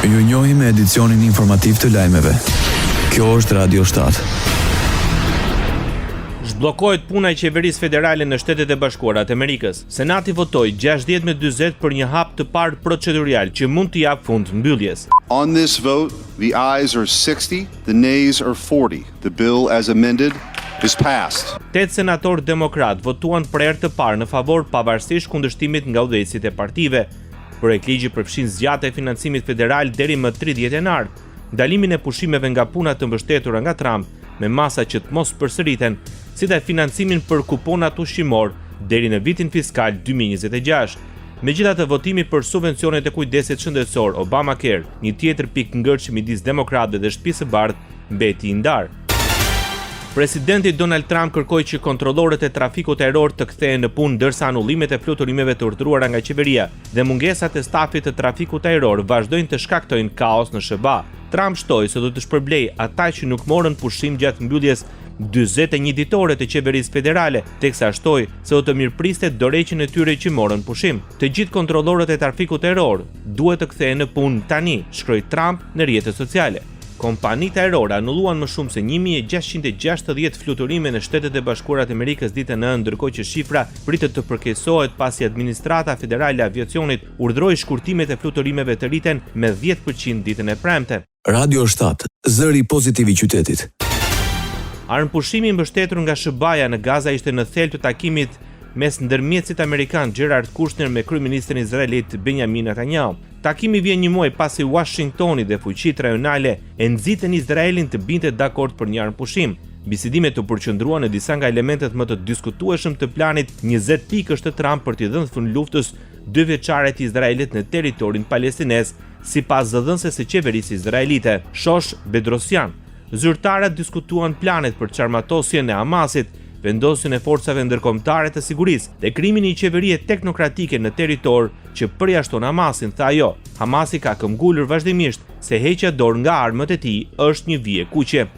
Ju njohim me edicionin informativ të lajmeve. Kjo është Radio 7. Zhbllokohet puna e qeverisë federale në Shtetet e Bashkuara të Amerikës. Senati votoi 60-40 për një hap të parë procedurial që mund të japë fund mbylljes. On this vote, the ayes are 60, the nays are 40. The bill as amended is passed. 8 senatorë demokrat votuan për herë të parë në favor pavarësisht kundërshtimit nga udhëheqësit e partive. Projektligji përfshin zgjatje e financimit federal deri më 30 janar, ndalimin e pushimeve nga puna të mbështetura nga Trump me masa që të mos përsëriten, si dhe financimin për kuponat ushqimor deri në vitin fiskal 2026. Megjithatë, votimi për subvencionet e kujdesit shëndetësor Obamacare, një tjetër pikë ngërçi midis demokratëve dhe Shtëpisë së Bardhë, mbeti i ndarë. Presidenti Donald Trump kërkoi që kontrollorët e trafikut ajror të kthehen në punë, ndërsa anullimet e fluturimeve të urdhëruara nga qeveria dhe mungesat e stafit të trafikut ajror vazhdojnë të shkaktojnë kaos në SBA. Trump shtoi se do të shpërblej ata që nuk morën pushim gjatë mbylljes 41 ditore të qeverisë federale, teksa shtoi se do të mirëpriste dorëheqjen e tyre që morën pushim. Të gjithë kontrollorët e trafikut ajror duhet të kthehen në punë tani, shkroi Trump në rrjetet sociale. Kompanitë ajrore anulluan më shumë se 1660 fluturime në Shtetet e Bashkuara të Amerikës ditën e ëndër, ndërkohë që shifra pritet të përkeqësohet pasi Administrata Federale e Aviacionit urdhëroi shkurtimet e fluturimeve të rriten me 10% ditën e premte. Radio 7, zëri pozitiv i qytetit. Armëpushimi mbështetur nga SBA-ja në Gaza ishte në thelb të takimit mes ndërmjetësit amerikan Gerard Kushner me kryeministrin izraelit Benjamin Netanyahu. Takimi vjen një muaj pasi Washingtoni dhe fuqitë rajonale e nxitën Izraelin të binte dakord për një armëpushim. Bisedimet u përqendruan në disa nga elementet më të diskutueshëm të planit 20 pikësh të Trump për t'i dhënë fund luftës 2 vjeçare të Izraelit në territorin palestinez, sipas zëdhënëses së qeverisë izraelite, Shosh Bedrosian. Zyrtarët diskutuan planet për çarmatosjen e Hamasit, vendosjen e forcave ndërkombëtare të sigurisë dhe krimin e një qeverie teknokratike në territor që përjashton Hamasin, tha ajo. Hamasi ka këmbgulur vazhdimisht se heqja dorë nga armët e tij është një vije kuqe.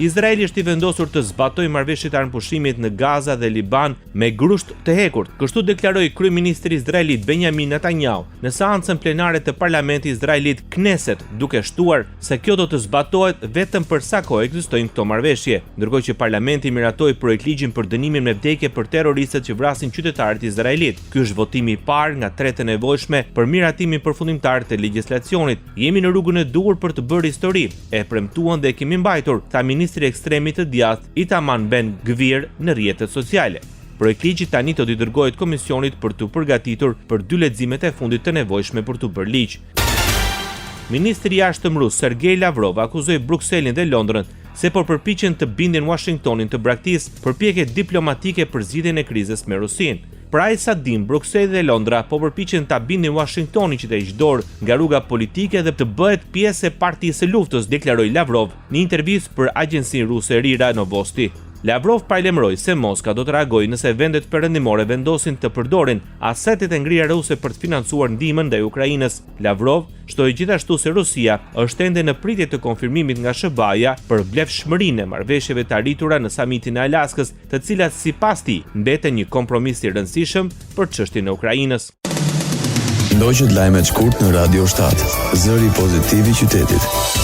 Izraeli është i vendosur të zbatojë marrëveshjet e armëpushimit në Gaza dhe Liban me grusht të hekur. Kështu deklaroi kryeministri izraelit Benjamin Netanyahu në seancën plenare të parlamentit izraelit Knesset, duke shtuar se kjo do të zbatohet vetëm për sa kohë ekzistojnë këto marrëveshje, ndërkohë që parlamenti miratoi projektligjin për dënimin me vdekje për terroristët që vrasin qytetarët izraelit. Ky është votimi i parë nga 3 të nevojshme për miratimin përfundimtar të legjislacionit. Jemi në rrugën e duhur për të bërë histori, e premtuan dhe kemi mbajtur, tha ministri ekstremit të djathtë Itaman Ben Gvir në rrjetet sociale. Projektligji tani do t'i dërgohet komisionit për të përgatitur për 2 leximet e fundit të nevojshme për të bërë ligj. Ministri i jashtëm rus Sergej Lavrov akuzoi Brukselin dhe Londrën se po përpiqen të bindin Washingtonin të braktisë përpjekje diplomatike për zgjidhjen e krizës me Rusinë. Pra sa dim, Brukseli dhe Londra po përpiqen ta bindin Washingtonin që të heqë dorë nga rruga politike dhe të bëhet pjesë e partisë së luftës, deklaroi Lavrov në intervistë për agjencinë ruse RIA Novosti. Lavrov paralajmëroi se Moska do të reagojë nëse vendet perëndimore vendosin të përdorin asetet e ngrirë ruse për të financuar ndihmën ndaj Ukrainës. Lavrov shtoi gjithashtu se Rusia është ende në pritje të konfirmimit nga SBA-ja për vlefshmërinë e marrëveshjeve të arritura në samitin e Alaskës, të cilat sipas tij mbeten një kompromis i rëndësishëm për çështjen e Ukrainës. Ndoqët lajmet shkurt në Radio 7, zëri pozitiv i qytetit.